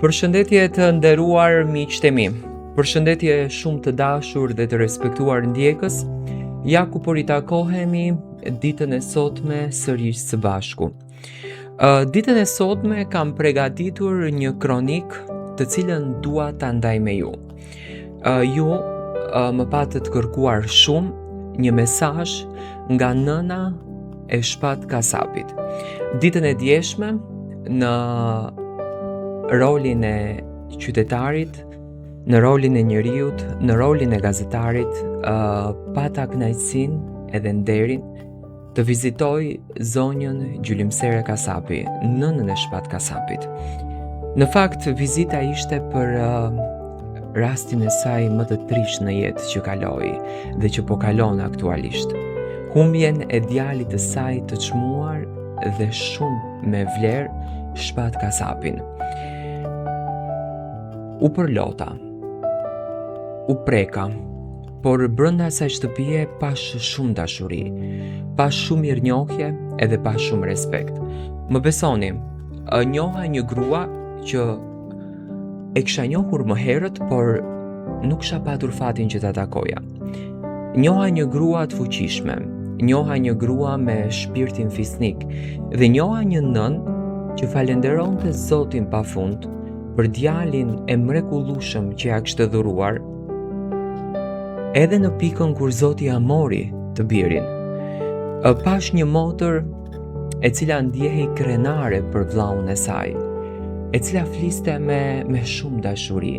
Përshëndetje të nderuar miqtë e mi. Përshëndetje shumë të dashur dhe të respektuar ndjekës. Ja ku po ritakohemi ditën e sotme sërish së bashku. Ditën e sotme kam përgatitur një kronik të cilën dua ta ndaj me ju. Ju më patët kërkuar shumë një mesazh nga nëna e shpat kasapit. Ditën e djeshme në rolin e qytetarit, në rolin e njeriut, në rolin e gazetarit, pata kënaqësinë edhe nderin të vizitoj zonjën Gjylimsere Kasapi, nënën e shpat kasapit. Në fakt, vizita ishte për rastin e saj më të trisht në jetë që kaloi dhe që po kalon aktualisht. Humbjen e djalit të saj të çmuar dhe shumë me vlerë shpat kasapin. U përlota, u preka, por brenda asaj shtëpie pash shumë dashuri, pash shumë mirënjohje edhe pash shumë respekt. Më besoni, njoha një grua që e kisha njohur më herët, por nuk kisha patur fatin që ta takoja. Njoha një grua të fuqishme, njoha një grua me shpirtin fisnik dhe njoha një nën që falenderonte Zotin pafund për djalin e mrekullueshëm që ja kishte dhuruar, edhe në pikën kur Zoti ja mori të birin. Pash një motër e cila ndjehej krenare për vllaun e saj, e cila fliste me shumë dashuri,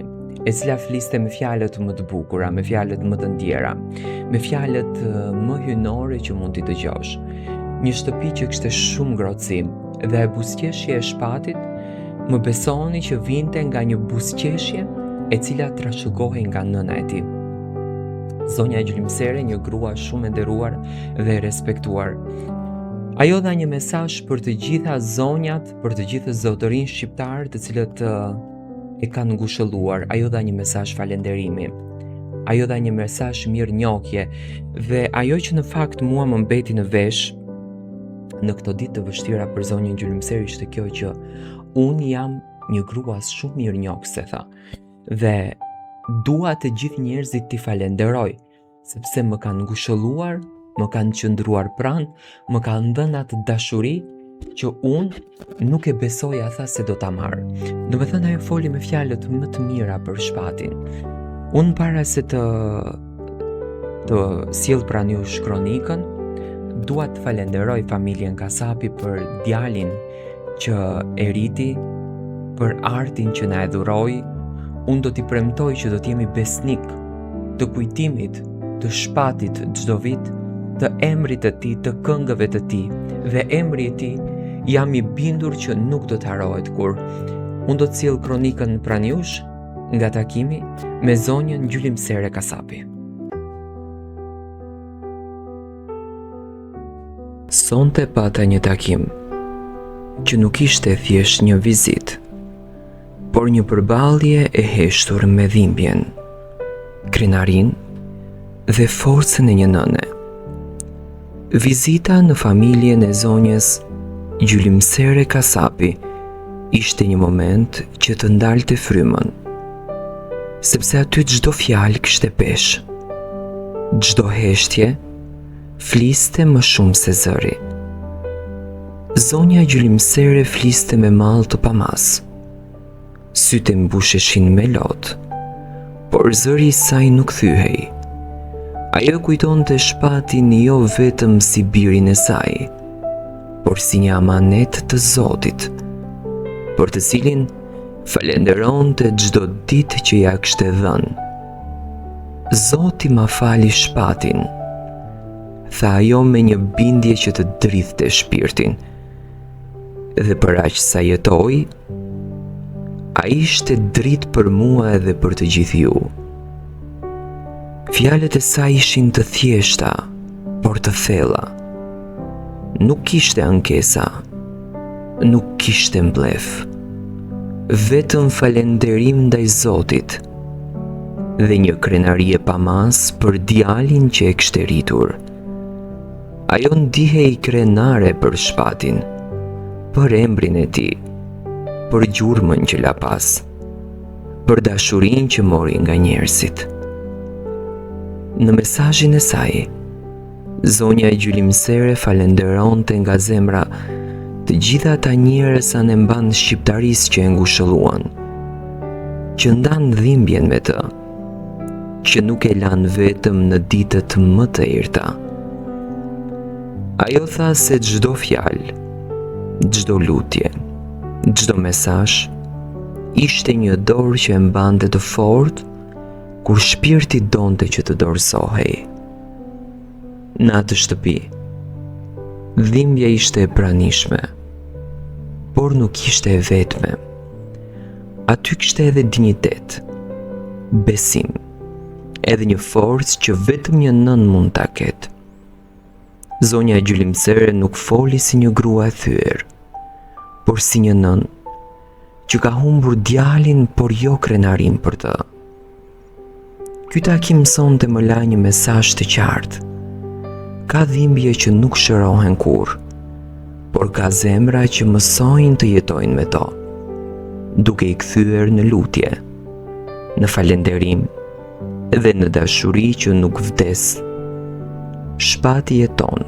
e cila fliste me fjalët më të bukura, me fjalët më të ndjera, me fjalët më hyjnore që mund t'i dëgjosh. Një shtëpi që kishte shumë ngrohtësi dhe e buzëqeshja e shpatit më besoni që vinte nga një buzëqeshje e cila trashëgohej nga nëna e tij. Zonja Gjylimsere, një grua shumë e nderuar dhe e respektuar. Ajo dha një mesazh për të gjitha zonjat, për të gjithë zotërinë shqiptar të cilët e kanë ngushëlluar. Ajo dha një mesazh falënderimi. Ajo dha një mesazh mirënjohje dhe ajo që në fakt mua më mbeti në vesh në këto ditë të vështira për zonjën Gjylimsere ishte kjo që unë jam një grua shumë mirënjohëse, tha, dhe dua të gjithë njerëzit t'i falenderoj, sepse më kanë ngushëlluar, më kanë qëndruar pranë, më kanë dhënë atë dashuri që unë nuk e besoja, tha, se do ta marr. Do të thënë ajo foli me fjalët më të mira për shpatin. Unë para se të sjell pranë jush kronikën, dua të falenderoj familjen Kasapi për djalin që e rriti, për artin që na e dhuroi. Unë do t'i premtoj që do t'jemi besnik të kujtimit të shpatit çdo vit, të emrit të tij, të këngëve të tij, dhe emri i tij jam i bindur që nuk do të harohet kur. Unë do të sjell kronikën pranë jush nga takimi me zonjën Gjylimsere Kasapi. Sonte pata një takim që nuk ishte thjesht një vizitë, por një përballje e heshtur me dhimbjen, krenarin dhe forcën e një nëne. Vizita në familjen e zonjës Gjylimsere Kasapi ishte një moment që të ndalte frymën, sepse aty çdo fjalë kishte peshë, çdo heshtje fliste më shumë se zëri. Zonja Gjylimsere fliste me mall të pamas. Sytë mbusheshin me lot, por zëri i saj nuk thyhej. Ajo kujtonte shpatin jo vetëm si birin e saj, por si një amanet të Zotit, për të cilin falenderonte çdo ditë që ja kishte dhënë. Zoti ma fali shpatin, tha ajo me një bindje që të dridhte shpirtin. Dhe për aq sa jetoi, ai ishte dritë për mua edhe për të gjithë ju. Fjalët e saj ishin të thjeshta, por të thella. Nuk kishte ankesa, nuk kishte mblef. Vetëm falenderim ndaj Zotit dhe një krenari e pamas për djalin që e kishte rritur. Ajo ndihej krenare për shpatin, për embrin e tij, për gjurmën që la pas, për dashurinë që mori nga njerëzit. Në mesazhin e saj, zonja e gjylimsere falenderonte nga zemra të gjitha ata njerëz anemban shqiptarisë që e ngushëlluan, që ndan dhimbjen me të, që nuk e lan vetëm në ditët më të errta. Ajo tha se çdo fjalë, çdo lutje, çdo mesazh ishte një dorë që e mbante të fortë kur shpirti donte që të dorësohej. Në atë shtëpi, dhimbja ishte e pranishme, por nuk ishte e vetme. Aty kishte edhe dinjitet, besim, edhe një forcë që vetëm një nën mund ta ketë. Zonja e gjylimsere nuk foli si një grua e thyer, por si një nën që ka humbur djalin, por jo krenarin për të. Ky takim sonte më la një mesazh të qartë. Ka dhimbje që nuk shërohen kurrë, por ka zemra që mësojnë të jetojnë me to, duke i kthyer në lutje, në falënderim dhe në dashuri që nuk vdes. Shpati jeton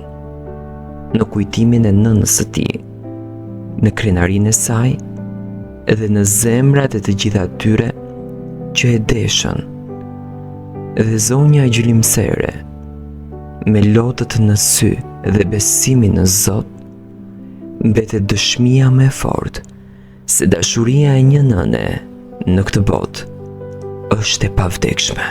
në kujtimin e nënës së tij, në krenarinë e saj dhe në zemrat e të gjitha atyre që e deshën. Dhe zonja e gjylimsere, me lotët në sy dhe besimin në Zot, mbetet dëshmia më e fortë se dashuria e një nëne në këtë botë është e pavdekshme.